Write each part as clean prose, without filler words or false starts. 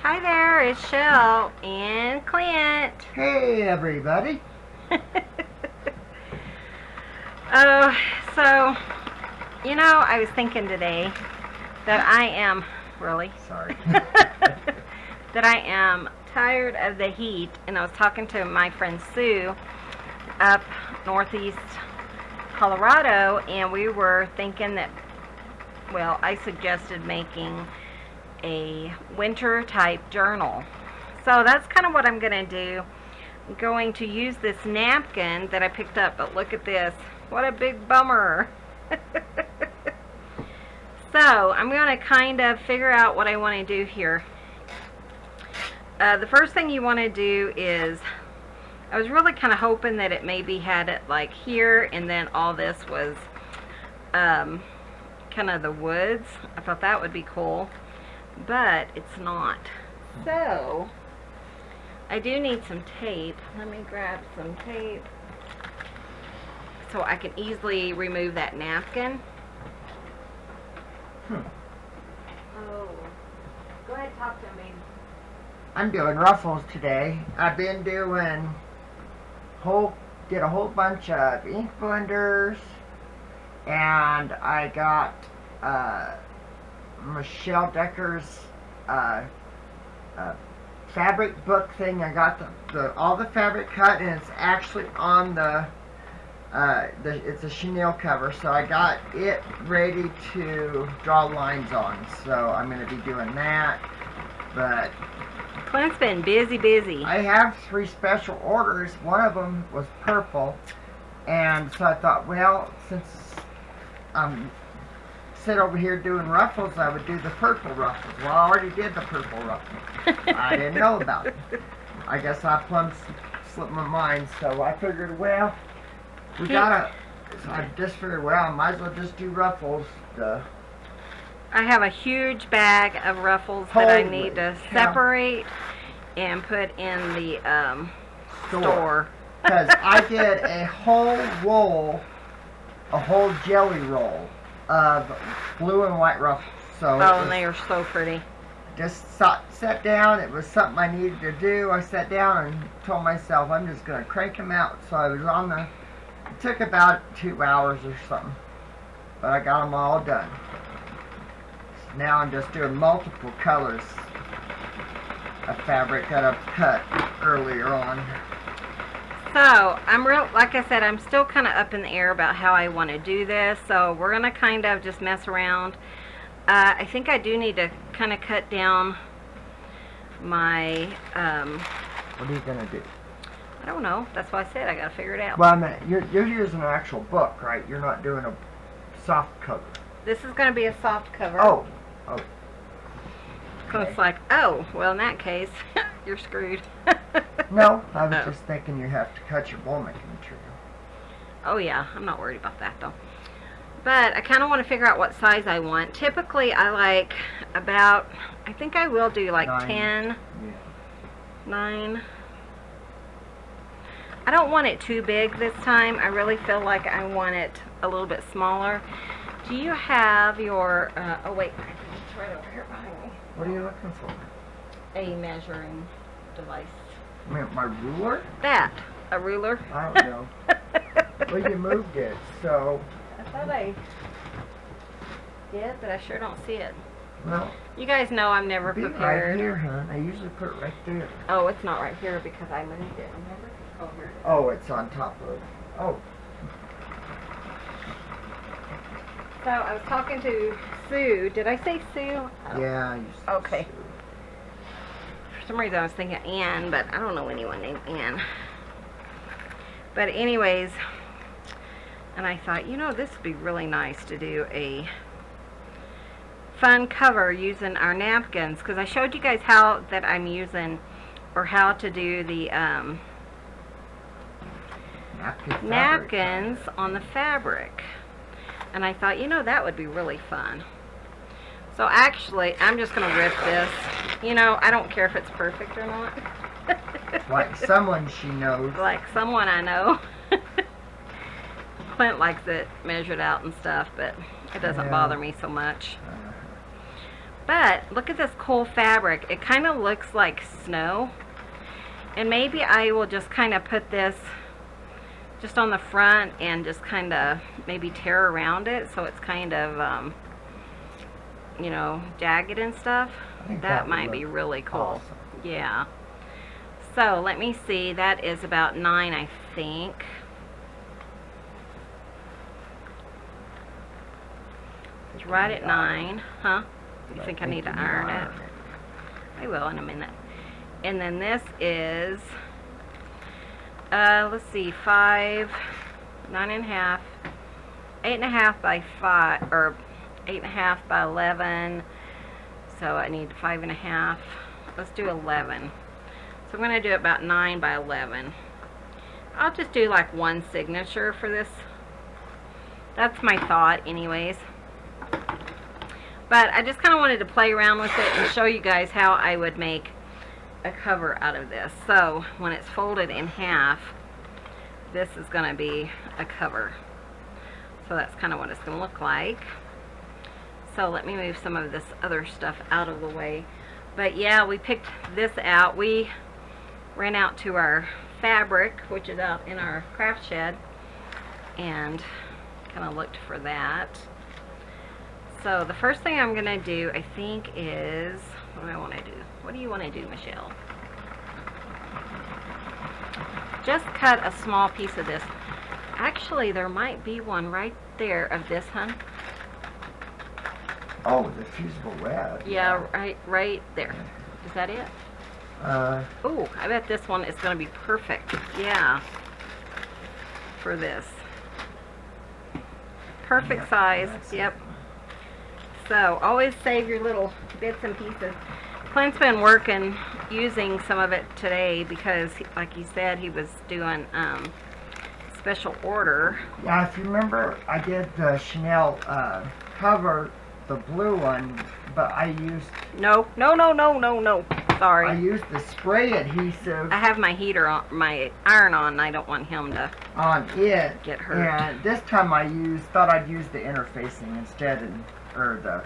Hi there, it's Shell and Clint. Hey everybody. Oh, so, I was thinking today that I am, really? Sorry. that I am tired of the heat, and I was talking to my friend Sue up northeast Colorado, and we were thinking that, well, I suggested making a winter type journal. So that's kind of what I'm going to do. I'm going to use this napkin that I picked up, but look at this. What a big bummer. So I'm going to kind of figure out what I want to do here. The first thing you want to do is, I was really kind of hoping that it maybe had it like here, and then all this was kind of the woods. I thought that would be cool, but it's not. So I do need some tape. Let me grab some tape so I can easily remove that napkin. Oh, go ahead, talk to me. I'm doing ruffles today. I've been doing did a whole bunch of ink blenders, and I got Michelle Decker's fabric book thing. I got all the fabric cut, and it's actually on it's a chenille cover, so I got it ready to draw lines on. So I'm going to be doing that. But Clint's been busy. I have 3 special orders. One of them was purple, and so I thought, well, since I'm sit over here doing ruffles, I would do the purple ruffles. Well, I already did the purple ruffles. I didn't know about it. I guess I plumb slipped my mind, so I figured, well, I just figured, well, I might as well just do ruffles. I have a huge bag of ruffles that I need to separate and put in the store. Because I did a whole jelly roll of blue and white ruffles. And they are so pretty. Just sat down. It was something I needed to do. I sat down and told myself I'm just going to crank them out. So I was on it took about 2 hours or something. But I got them all done. Now I'm just doing multiple colors of fabric that I've cut earlier on. So, like I said, I'm still kind of up in the air about how I want to do this. So, we're going to kind of just mess around. I think I do need to kind of cut down my... What are you going to do? I don't know. That's why I said I got to figure it out. Well, I mean, you're using an actual book, right? You're not doing a soft cover. This is going to be a soft cover. Oh. So it's like, oh, well, in that case, you're screwed. No, I was just thinking you have to cut your ball making material. Oh, yeah. I'm not worried about that, though. But I kind of want to figure out what size I want. Typically, I like about, I think I will do like 9. 10. Yeah. 9. I don't want it too big this time. I really feel like I want it a little bit smaller. Do you have your, oh wait, it's right over here behind me. What are you looking for? A measuring device. My ruler? That, a ruler. I don't know. Well, you moved it, so... I thought I did, but I sure don't see it. Well, you guys know I'm never prepared. Right here, hon. I usually put it right there. Oh, it's not right here because I moved it, remember? Oh, here it is. Oh, it's on top of it. Oh. So I was talking to Sue. Did I say Sue? Oh. Yeah, you said okay. Sue. For some reason I was thinking Ann, but I don't know anyone named Ann. But anyways, and I thought, this would be really nice to do a fun cover using our napkins, because I showed you guys how that I'm using, or how to do the napkins on the fabric. And I thought, that would be really fun. So actually, I'm just going to rip this. I don't care if it's perfect or not. Like someone she knows. Like someone I know. Clint likes it measured out and stuff, but it doesn't bother me so much. But look at this cool fabric. It kind of looks like snow. And maybe I will just kind of put this just on the front and just kind of maybe tear around it so it's kind of, you know, jagged and stuff. That might be really cool. Awesome. Yeah. So let me see. That is about 9, I think. It's right at 9, huh? You think I need to iron it? I will in a minute. And then this is, let's see, 5, 9.5, 8.5 by 5, or 8.5 by 11. So I need 5.5. Let's do 11. So I'm going to do about 9 by 11. I'll just do like one signature for this. That's my thought anyways. But I just kind of wanted to play around with it and show you guys how I would make a cover out of this. So when it's folded in half, this is going to be a cover. So that's kind of what it's going to look like. So let me move some of this other stuff out of the way. But yeah, we picked this out. We ran out to our fabric, which is out in our craft shed, and kind of looked for that. So the first thing I'm going to do, I think, is, what do I want to do? What do you want to do, Michelle? Just cut a small piece of this. Actually, there might be one right there of this, hun. Oh, the fusible web. Yeah, right there. Is that it? Oh, I bet this one is going to be perfect. Yeah. For this. Perfect size. Yep. So, always save your little bits and pieces. Clint's been working, using some of it today because, like he said, he was doing special order. Yeah, if you remember, I did the Chanel cover, the blue one, but I used... No. Sorry. I used the spray adhesive. I have my heater on, my iron on, and I don't want him to on it. Get hurt. And this time I thought I'd use the interfacing instead, or the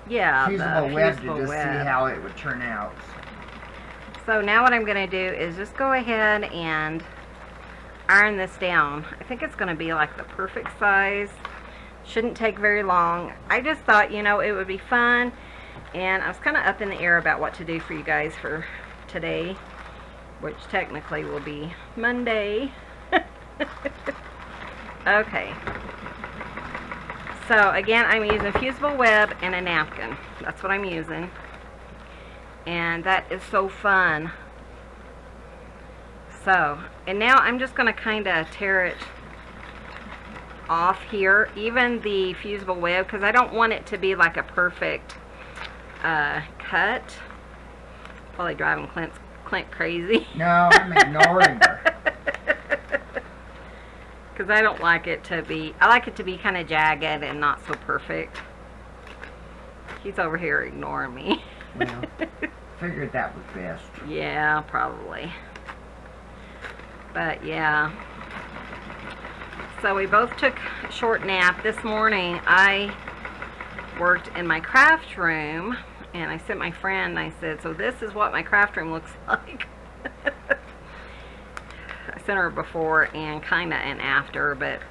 fusible web to just see how it would turn out. So now what I'm going to do is just go ahead and iron this down. I think it's going to be like the perfect size. Shouldn't take very long. I just thought, you know, it would be fun, and I was kind of up in the air about what to do for you guys for today, which technically will be Monday. Okay. So again, I'm using fusible web and a napkin. That's what I'm using. And that is so fun. So, and now I'm just going to kind of tear it off here, even the fusible web, because I don't want it to be like a perfect cut. Probably driving Clint crazy. No, I'm ignoring her. Because I don't like it to be, I like it to be kind of jagged and not so perfect. He's over here ignoring me. Well, figured that was best. Yeah, probably. But yeah. So we both took a short nap. This morning I worked in my craft room, and I sent my friend, I said, so this is what my craft room looks like. I sent her before and kind of an after, but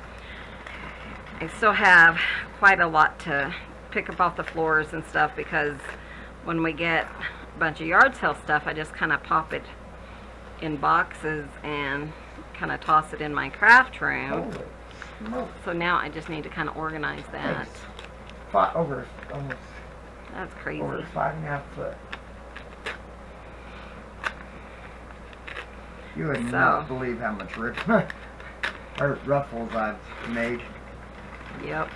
I still have quite a lot to pick up off the floors and stuff, because when we get a bunch of yard sale stuff, I just kind of pop it in boxes and kind of toss it in my craft room. So now I just need to kind of organize that. Over almost. That's crazy. Over 5.5 foot. You would not believe how much ruffles I've made. Yep.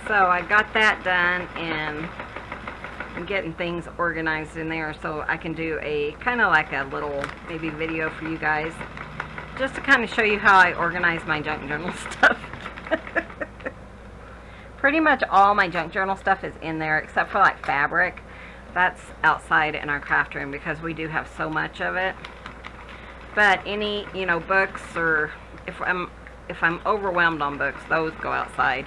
So I got that done, and I'm getting things organized in there so I can do a kind of like a little maybe video for you guys, just to kind of show you how I organize my junk journal stuff. Pretty much all my junk journal stuff is in there except for like fabric. That's outside in our craft room because we do have so much of it. But any, you know, books, or if I'm overwhelmed on books, those go outside.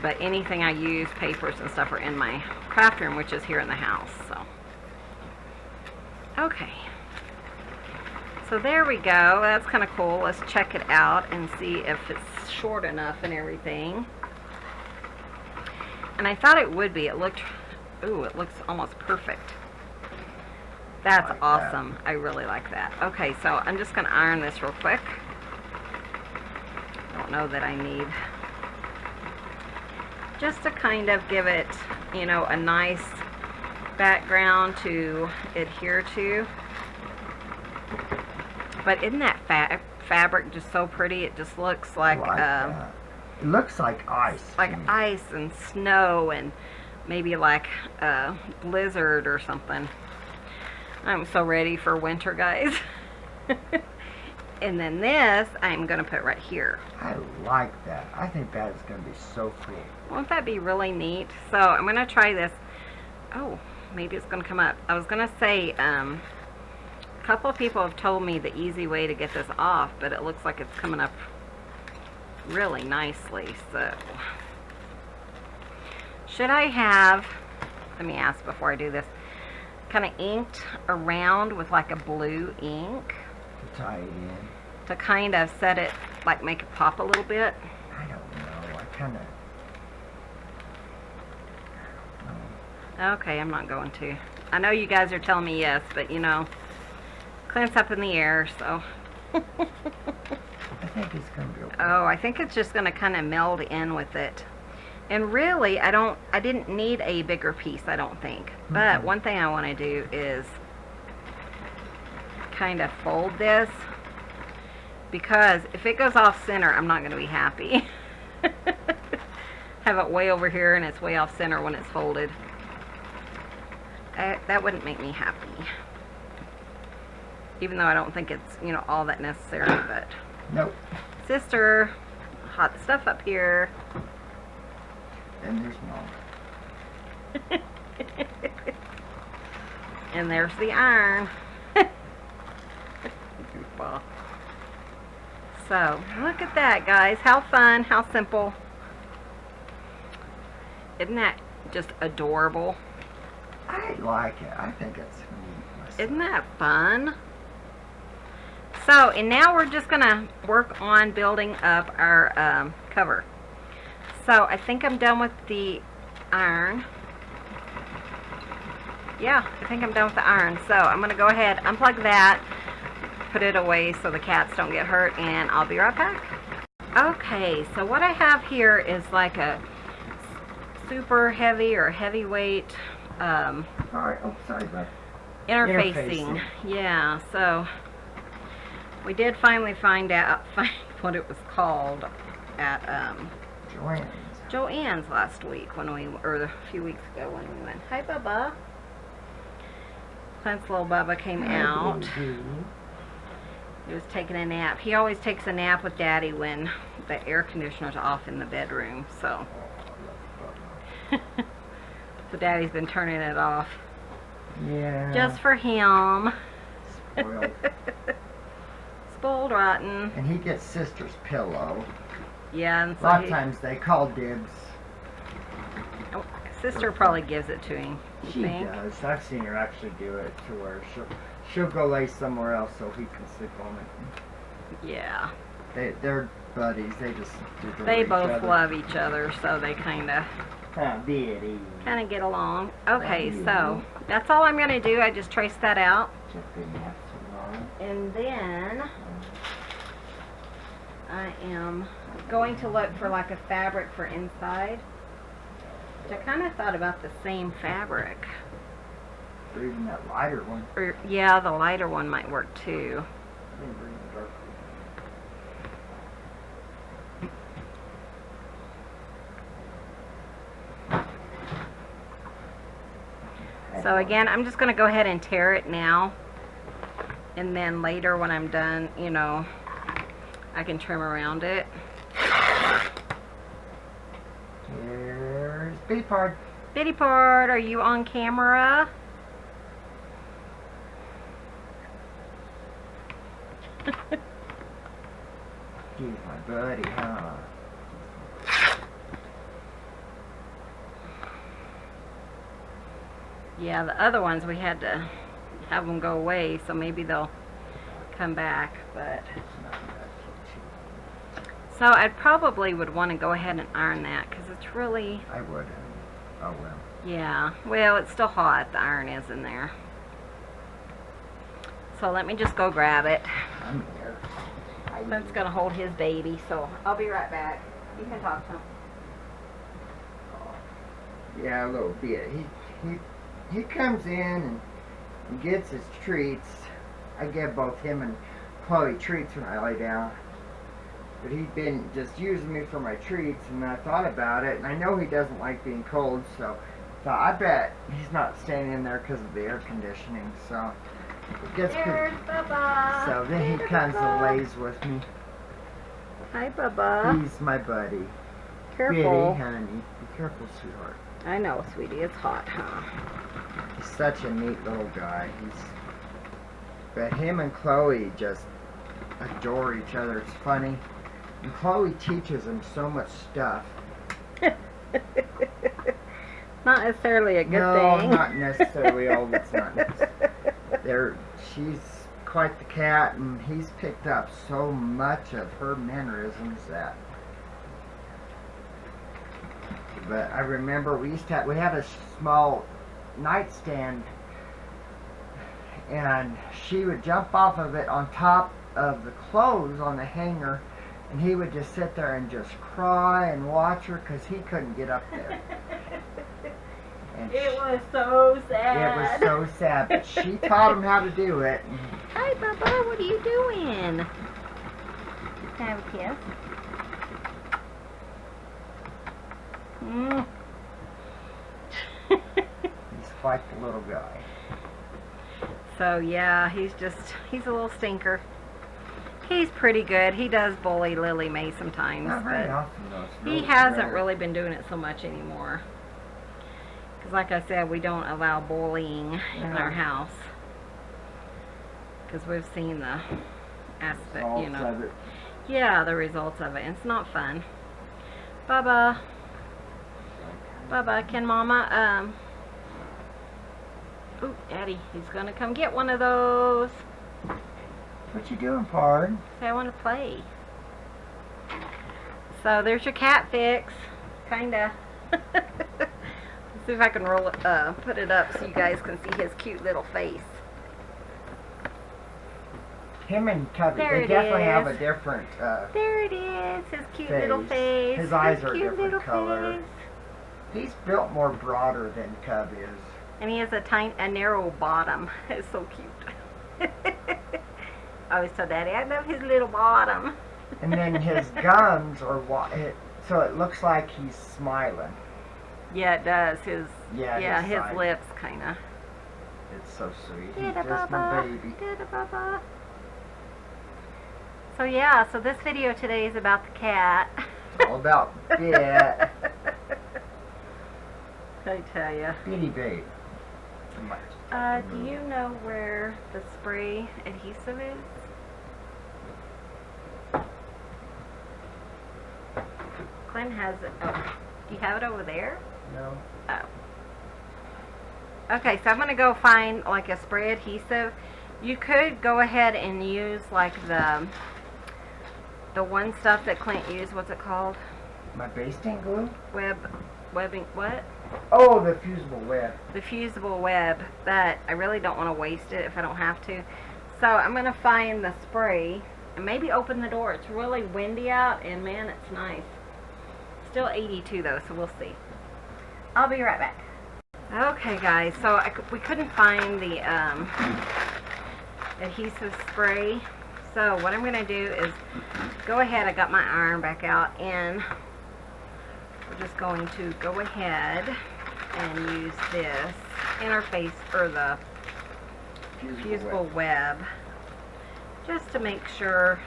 But anything I use, papers and stuff, are in my craft room, which is here in the house. So, okay. So there we go. That's kind of cool. Let's check it out and see if it's short enough and everything. And I thought it would be. It looked, ooh, it looks almost perfect. That's Like awesome. I really like that. Okay, so I'm just going to iron this real quick. I don't know that I need, just to kind of give it, you know, a nice background to adhere to. But isn't that fabric just so pretty? It just looks like it looks like ice. Like ice and snow and maybe like a blizzard or something. I'm so ready for winter, guys. And then this I'm going to put right here. I like that. I think that is going to be so cool. Won't that be really neat? So I'm going to try this. Oh, maybe it's going to come up. I was going to say, a couple of people have told me the easy way to get this off, but it looks like it's coming up really nicely. So should I have, let me ask before I do this, kind of inked around with like a blue ink To tie it in. to kind of set it, like make it pop a little bit? I don't know. I kind of. Okay, I'm not going to. I know you guys are telling me yes, but you know, Clint's up in the air, so. I think it's going to be okay. Oh, I think it's just going to kind of meld in with it. And really, I didn't need a bigger piece, I don't think. But one thing I want to do is kind of fold this, because if it goes off center, I'm not going to be happy. Have it way over here and it's way off center when it's folded. That wouldn't make me happy. Even though I don't think it's, you know, all that necessary, but. Nope. Sister, hot stuff up here. And there's Mom. And there's the iron. Goofball. So, look at that, guys. How fun, how simple. Isn't that just adorable? I like it. I think it's neat myself. Isn't that fun? So, and now we're just going to work on building up our cover. So, I think I'm done with the iron. Yeah, I think I'm done with the iron. So, I'm going to go ahead, unplug that, put it away so the cats don't get hurt, and I'll be right back. Okay, so what I have here is like a super heavy or heavyweight Sorry, bud. interfacing. Yeah, so we did finally find what it was called at Joann's last week or a few weeks ago when we went. Hi, Bubba. Clint's little Bubba came out. He was taking a nap. He always takes a nap with Daddy when the air conditioner's off in the bedroom, so. So Daddy's been turning it off. Yeah. Just for him. Spoiled. Spoiled rotten. And he gets sister's pillow. Yeah, and A so lot of times they call dibs. Oh, sister probably gives it to him. You She think? does. I've seen her actually do it to where she'll go lay somewhere else so he can sleep on it. Yeah. They're buddies. They just do They each both other. love each other, so they kind of get along. Okay, so that's all I'm going to do. I just trace that out. And then I am going to look for like a fabric for inside. Which I kind of thought about the same fabric. Or even that lighter one. Or, yeah, the lighter one might work too. So again, I'm just going to go ahead and tear it now. And then later when I'm done, you know, I can trim around it. Here's Bitty Pard. Bitty Pard, are you on camera? He's my buddy, huh? Yeah, the other ones we had to have them go away, so maybe they'll come back. But so I probably would want to go ahead and iron that because it's really. I would. Oh well. Yeah. Well, it's still hot. The iron is in there. So let me just go grab it. I'm here. Clint's gonna hold his baby, so I'll be right back. You can talk to him. Yeah, a little bit. He comes in and gets his treats. I give both him and Chloe treats when I lay down. But he'd been just using me for my treats, and I thought about it, and I know he doesn't like being cold, so I thought, I bet he's not staying in there because of the air conditioning, so it gets There's Bubba. so then he comes and lays with me. Hi, Bubba. He's my buddy. Careful. Bitty, honey. Be careful, sweetheart. I know, sweetie. It's hot, huh? He's such a neat little guy. But him and Chloe just adore each other. It's funny. And Chloe teaches him so much stuff. Not necessarily a good no, thing. not necessarily all that's not necessary. She's quite the cat, and he's picked up so much of her mannerisms that. But I remember we had a small nightstand, and she would jump off of it on top of the clothes on the hanger, and he would just sit there and just cry and watch her because he couldn't get up there. And It was so sad. it was so sad, but she taught him how to do it. Hi, Bubba. What are you doing? Can I have a kiss? He's quite the little guy. So, yeah, he's a little stinker. He's pretty good. He does bully Lily Mae sometimes, Not very but often, though. It's he really hasn't rare. really been doing it so much anymore. Because, like I said, we don't allow bullying in No. our house. Because we've seen the aspect, you Results know. of it. Yeah, the results of it. It's not fun. Bubba. Bubba, can Mama, ooh, Daddy, he's gonna come get one of those. What you doing, Pard? Say, I want to play. So, there's your cat fix. Kinda. Let's see if I can roll it, put it up so you guys can see his cute little face. Him and Cubby, There they it definitely have a is. different There it is, his cute face. little face. His eyes His are a cute different little color. face. He's built more broader than Cub is. And he has a narrow bottom. It's so cute. I always tell Daddy, I love his little bottom. And then his gums are so it looks like he's smiling. Yeah, it does. His his side. lips kind of. It's so sweet. He's Dida just my Bubba. baby. Dida Bubba. So yeah, so this video today is about the cat. It's all about Bit. I tell you. Bitty babe. Do you know where the spray adhesive is? Clint has it. Oh, do you have it over there? No. Oh. Okay, so I'm going to go find like a spray adhesive. You could go ahead and use like the one stuff that Clint used. What's it called? My basting glue? Webbing, what? Oh, the fusible web. The fusible web. But I really don't want to waste it if I don't have to. So I'm going to find the spray and maybe open the door. It's really windy out and man, it's nice. Still 82 though, so we'll see. I'll be right back. Okay guys, so we couldn't find the adhesive spray. So what I'm going to do is go ahead, I got my iron back out, and we're just going to go ahead and use this interface or the fusible web just to make sure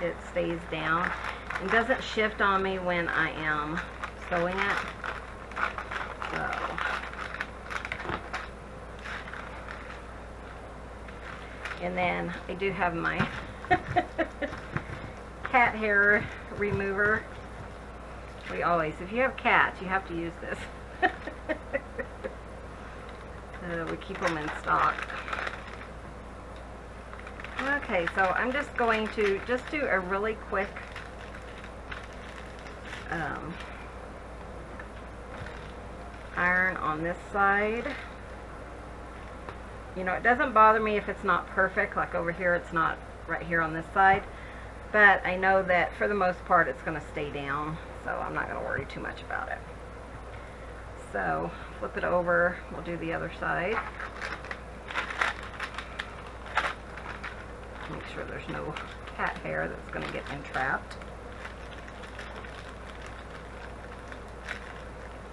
it stays down and doesn't shift on me when I am sewing it. So and then I do have my cat hair remover. We always, if you have cats, you have to use this. We keep them in stock. Okay, so I'm just going to just do a really quick iron on this side. You know, it doesn't bother me if it's not perfect, like over here it's not right here on this side, but I know that for the most part it's going to stay down, so I'm not going to worry too much about it. So flip it over, we'll do the other side. Make sure there's no cat hair that's going to get entrapped.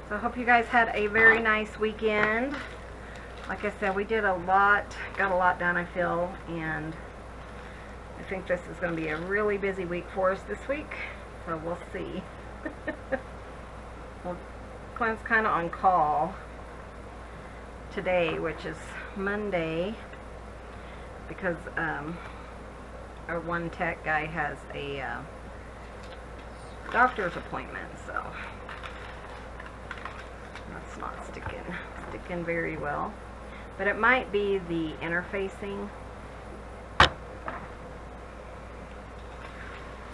So I hope you guys had a very nice weekend. Like I said, we did a lot, got a lot done, I feel, and I think this is going to be a really busy week for us this week, so we'll see. Well, Clint's kind of on call today, which is Monday, because our one tech guy has a doctor's appointment, so that's not sticking very well. But it might be the interfacing.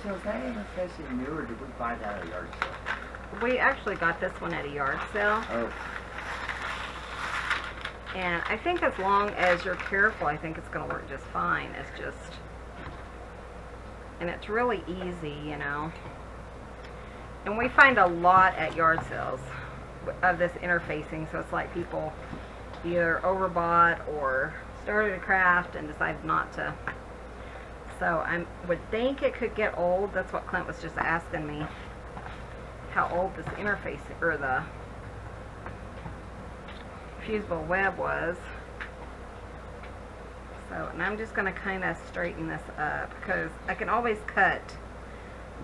So is that interfacing new, or did we buy that at a yard sale? We actually got this one at a yard sale. Oh. And I think as long as you're careful, I think it's going to work just fine. It's just, and it's really easy, you know. And we find a lot at yard sales of this interfacing, so it's like people either overbought or started a craft and decided not to. So I would think it could get old. That's what Clint was just asking me, how old this interface or the fusible web was. So, and I'm just going to kind of straighten this up because I can always cut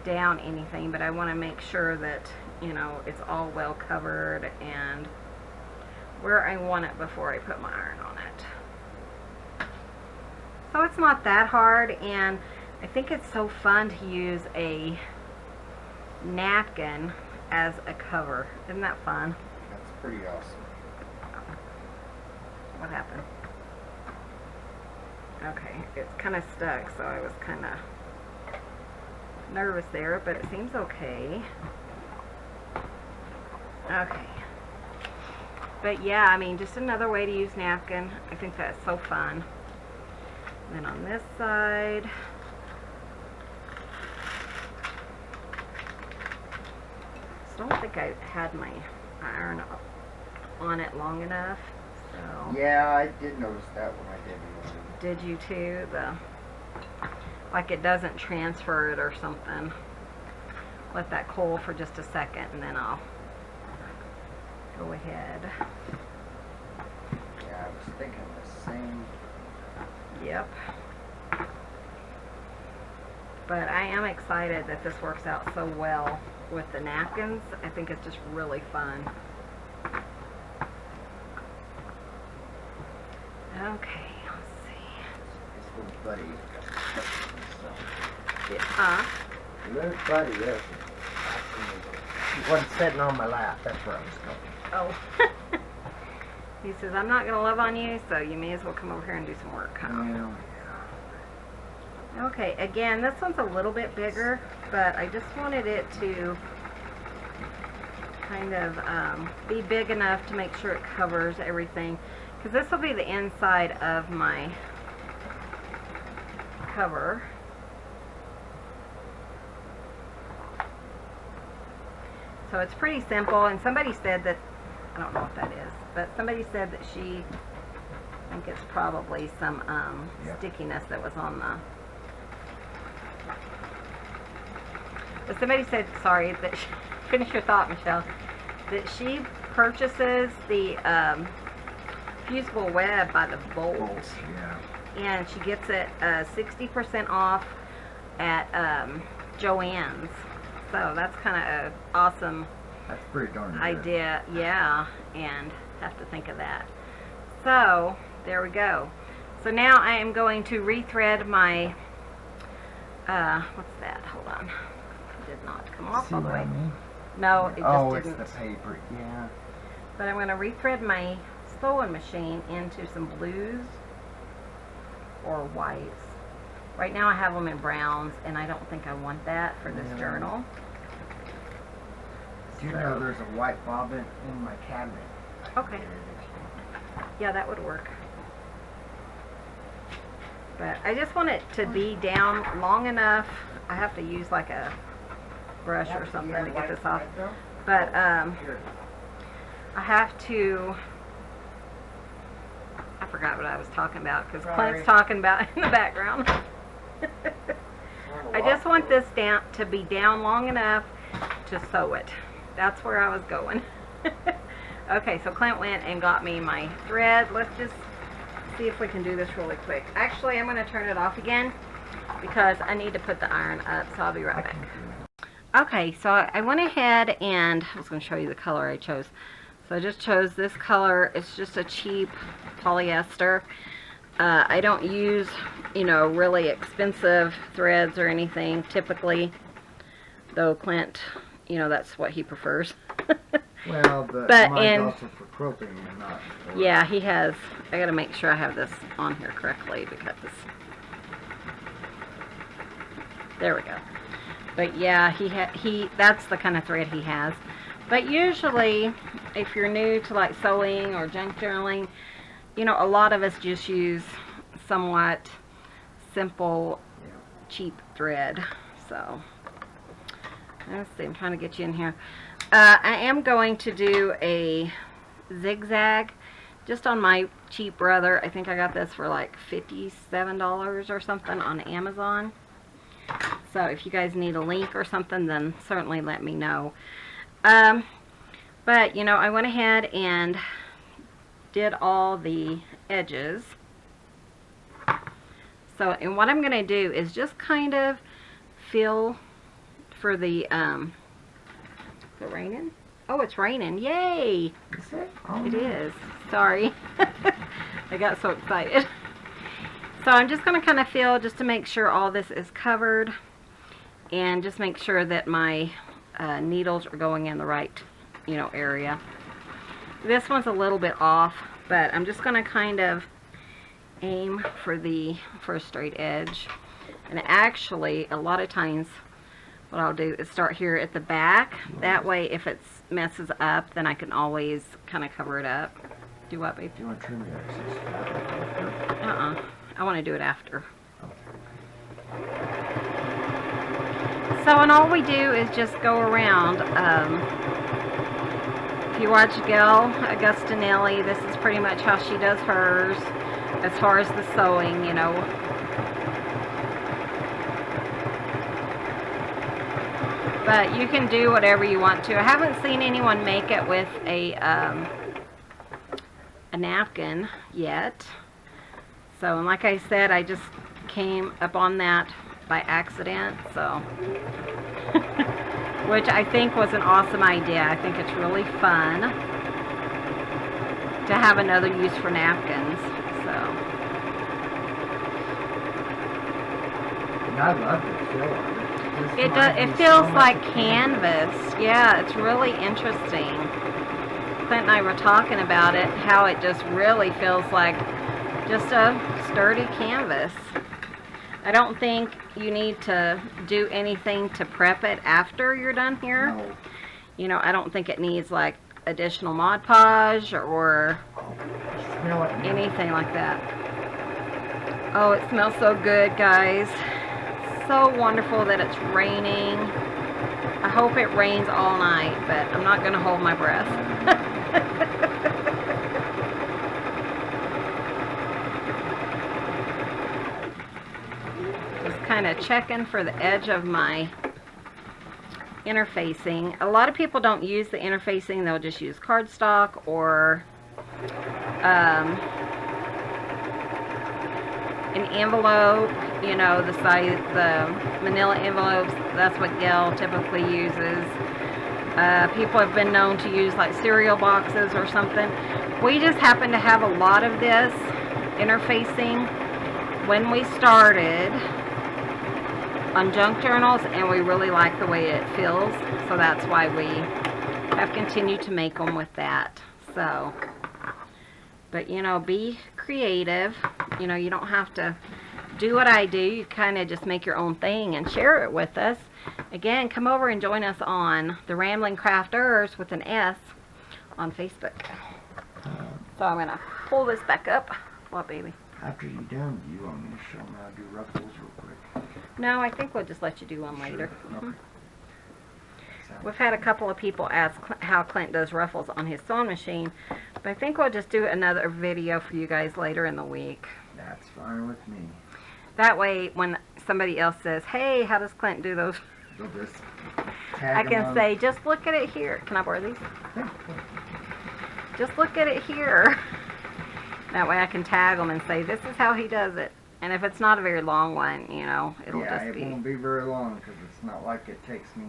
down anything, but I want to make sure that, you know, it's all well covered and where I want it before I put my iron on it. So it's not that hard, and I think it's so fun to use a napkin as a cover. Isn't that fun? That's pretty awesome. What happened? Okay, it's kind of stuck, so I was kind of nervous there, but it seems okay. Okay. But yeah, I mean, just another way to use napkin. I think that's so fun. And then on this side, I don't think I had my iron on it long enough. So. Yeah, I did notice that when I did it. Did you too? Like it doesn't transfer it or something. Let that cool for just a second and then I'll go ahead. Yeah, I was thinking the same. Yep. But I am excited that this works out so well with the napkins. I think it's just really fun. Okay, let's see. This little buddy. Yeah, Little buddy, yes. He wasn't sitting on my lap. That's where I was going. Oh. He says, I'm not going to love on you, so you may as well come over here and do some work, huh? Yeah. Okay, again, this one's a little bit bigger, but I just wanted it to kind of be big enough to make sure it covers everything. Because this will be the inside of my cover. So it's pretty simple, and somebody said that, I don't know what that is, but somebody said that I think it's probably some stickiness that was on the, but somebody said, sorry, that finish your thought, Michelle, that she purchases the fusible web by the bolt, and she gets it 60% off at Joann's. So that's kind of an awesome That's pretty darn good. idea, yeah, and have to think of that. So there we go. So now I am going to rethread my what's that? Hold on, it did not come off all the way. No, it just didn't. It's the paper, yeah. But I'm going to rethread my sewing machine into some blues or whites. Right now I have them in browns, and I don't think I want that for this journal. Do you know there's a white bobbin in my cabinet? Okay. Yeah, that would work. But I just want it to be down long enough. I have to use like a brush or something to get this off. But I have to, I forgot what I was talking about because Clint's talking about it in the background. I just want this down to be down long enough to sew it. That's where I was going. Okay, so Clint went and got me my thread. Let's just see if we can do this really quick. Actually, I'm going to turn it off again because I need to put the iron up, so I'll be right back. Okay, so I went ahead and I was going to show you the color I chose. So I just chose this color. It's just a cheap polyester. I don't use, you know, really expensive threads or anything typically, though Clint, you know, that's what he prefers. Well, but mine's also for quilting and not for... Yeah, he has. I gotta make sure I have this on here correctly because... There we go. But yeah, that's the kind of thread he has. But usually, if you're new to like sewing or junk journaling, you know, a lot of us just use somewhat simple, cheap thread. So, let's see, I'm trying to get you in here. I am going to do a zigzag just on my cheap brother. I think I got this for like $57 or something on Amazon. So if you guys need a link or something, then certainly let me know. But, you know, I went ahead and did all the edges. So, and what I'm going to do is just kind of feel for the, is it raining? Oh, it's raining. Yay! Is it? Oh, it is. Sorry. I got so excited. So I'm just going to kind of feel just to make sure all this is covered and just make sure that my needles are going in the right, you know, area. This one's a little bit off, but I'm just going to kind of aim for a straight edge. And actually, a lot of times what I'll do is start here at the back. That way, if it messes up, then I can always kind of cover it up. Do what, babe? Do you want to trim the excess? I want to do it after. So, and all we do is just go around. If you watch Gayle Agostinelli, this is pretty much how she does hers as far as the sewing, you know. But you can do whatever you want to. I haven't seen anyone make it with a napkin yet. So, and like I said, I just came upon that by accident, so. Which I think was an awesome idea. I think it's really fun to have another use for napkins, so. And I love the feel of it. It feels like canvas. Yeah, it's really interesting. Clint and I were talking about it, how it just really feels like just a sturdy canvas. I don't think you need to do anything to prep it after you're done here. No. You know, I don't think it needs like additional Mod Podge or anything like that. Oh, it smells so good, guys. So wonderful that it's raining. I hope it rains all night, but I'm not going to hold my breath. Just kind of checking for the edge of my interfacing. A lot of people don't use the interfacing. They'll just use cardstock or an envelope, you know, the size, the manila envelopes. That's what Gayle typically uses. People have been known to use like cereal boxes or something. We just happen to have a lot of this interfacing when we started on junk journals, and we really like the way it feels, so that's why we have continued to make them with that. So But, you know, be creative. You know, you don't have to do what I do. You kind of just make your own thing and share it with us. Again, come over and join us on the Rambling Crafters with an S on Facebook. So I'm going to pull this back up. What, baby? After you're done, do you want me to show them how to do ruffles real quick? No, I think we'll just let you do one later. Sure. Okay. We've had a couple of people ask how Clint does ruffles on his sewing machine, but I think we'll just do another video for you guys later in the week. That's fine with me. That way, when somebody else says, hey, how does Clint do those? You'll just I tag can them say, just look at it here. Can I borrow these? on. Just look at it here. That way I can tag them and say, this is how he does it. And if it's not a very long one, you know, it'll Yeah, just be... it won't be very long because it's not like it takes me.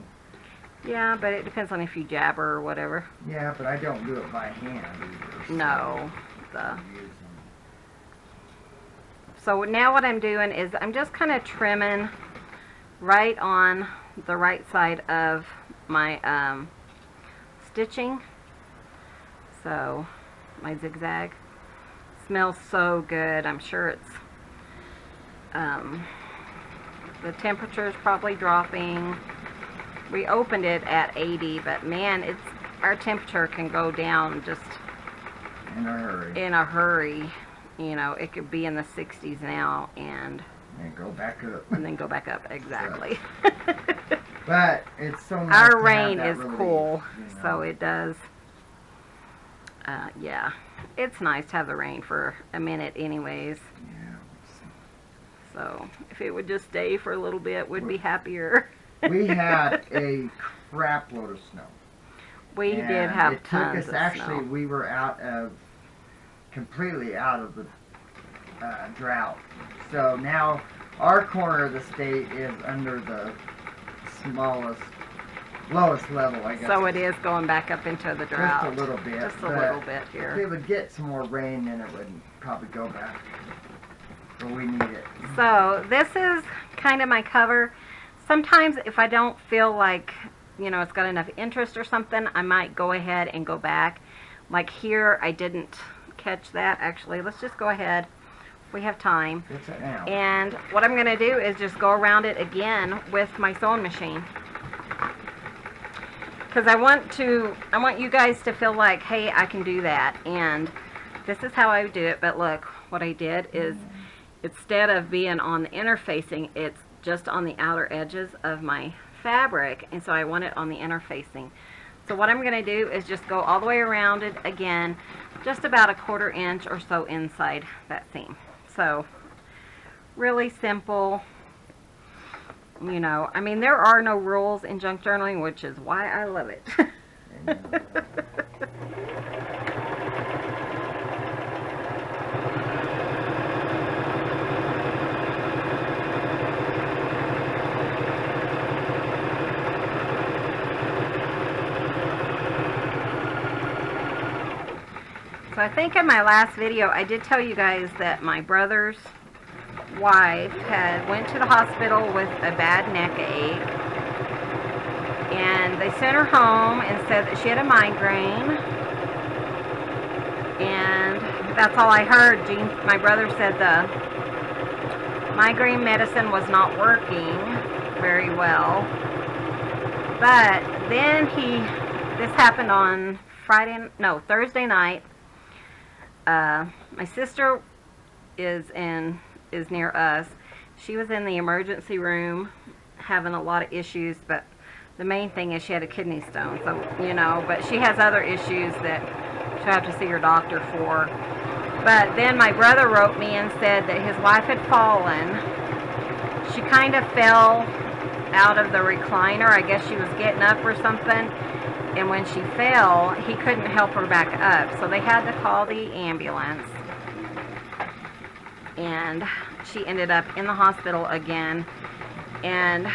Yeah, but it depends on if you jabber or whatever. Yeah, but I don't do it by hand either. So No. I use them. So now what I'm doing is I'm just kind of trimming right on the right side of my stitching. So my zigzag smells so good. I'm sure it's the temperature is probably dropping. We opened it at 80, but man, our temperature can go down just In a hurry. in a hurry. You know, it could be in the 60s now and And go back up. then go back up. Exactly. But it's so nice Our to have rain that is relief, cool, you know. so it does. Yeah, it's nice to have the rain for a minute anyways. Yeah. So if it would just stay for a little bit, we'd be happier. We had a crap load of snow. We And did have it tons took us, of actually, snow. we were completely out of the drought. So now our corner of the state is under the lowest level, I guess. So it is going back up into the drought. Just a little bit. Just a but little bit If here. it would get some more rain, then it would probably go back. But we need it. So this is kind of my cover. Sometimes if I don't feel like, you know, it's got enough interest or something, I might go ahead and go back. Like here, I didn't catch that actually. Let's just go ahead. We have time. What's that now? And what I'm going to do is just go around it again with my sewing machine. Because I want you guys to feel like, hey, I can do that. And this is how I do it. But look, what I did is instead of being on the inner facing, it's just on the outer edges of my fabric. And so I want it on the inner facing. So what I'm going to do is just go all the way around it again, just about a 1/4 inch or so inside that seam. So really simple. You know, I mean, there are no rules in junk journaling, which is why I love it. So I think in my last video, I did tell you guys that my brother's wife went to the hospital with a bad neck ache, and they sent her home and said that she had a migraine, and that's all I heard. My brother said the migraine medicine was not working very well, but then this happened on Thursday night. My sister is near us. She was in the emergency room having a lot of issues, but the main thing is she had a kidney stone. So, you know, but she has other issues that she'll have to see her doctor for. But then my brother wrote me and said that his wife had fallen. She kind of fell out of the recliner. I guess she was getting up or something. And when she fell, he couldn't help her back up. So they had to call the ambulance. And she ended up in the hospital again. And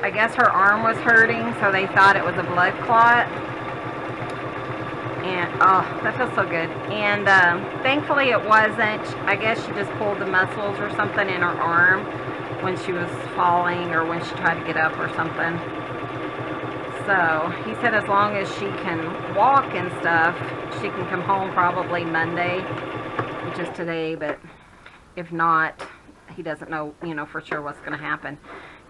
I guess her arm was hurting, so they thought it was a blood clot. And, oh, that feels so good. And thankfully it wasn't. I guess she just pulled the muscles or something in her arm when she was falling or when she tried to get up or something. So he said as long as she can walk and stuff, she can come home probably Monday, which is today, but if not, he doesn't know, you know, for sure what's going to happen.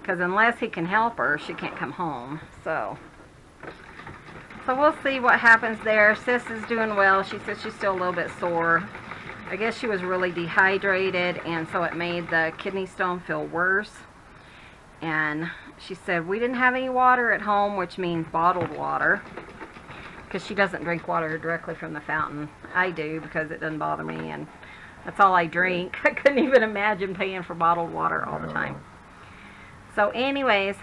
Because unless he can help her, she can't come home. So we'll see what happens there. Sis is doing well. She says she's still a little bit sore. I guess she was really dehydrated, and so it made the kidney stone feel worse. And she said we didn't have any water at home, which means bottled water, because she doesn't drink water directly from the fountain. I do, because it doesn't bother me, and that's all I drink. I couldn't even imagine paying for bottled water all the time. So anyways,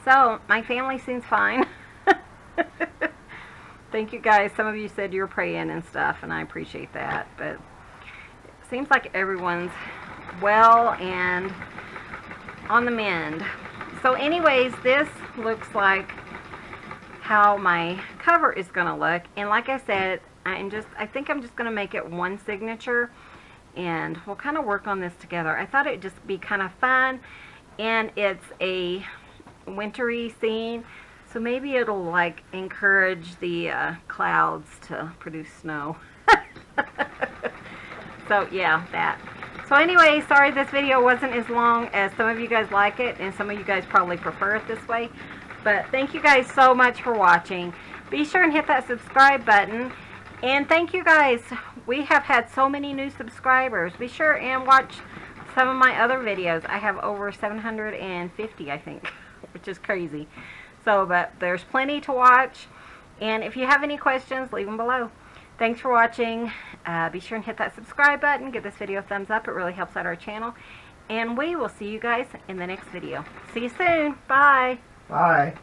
so my family seems fine. Thank you guys. Some of you said you're praying and stuff, and I appreciate that. But it seems like everyone's well and on the mend. So anyways, this looks like how my cover is going to look. And like I said, I think I'm just going to make it one signature, and we'll kind of work on this together. I thought it'd just be kind of fun, and it's a wintry scene. So maybe it'll like encourage the clouds to produce snow. So yeah, that. So anyway, sorry this video wasn't as long as some of you guys like it, and some of you guys probably prefer it this way. But thank you guys so much for watching. Be sure and hit that subscribe button. And thank you guys. We have had so many new subscribers. Be sure and watch some of my other videos. I have over 750, I think, which is crazy. So, but there's plenty to watch. And if you have any questions, leave them below. Thanks for watching. Be sure and hit that subscribe button. Give this video a thumbs up. It really helps out our channel. And we will see you guys in the next video. See you soon. Bye. Bye.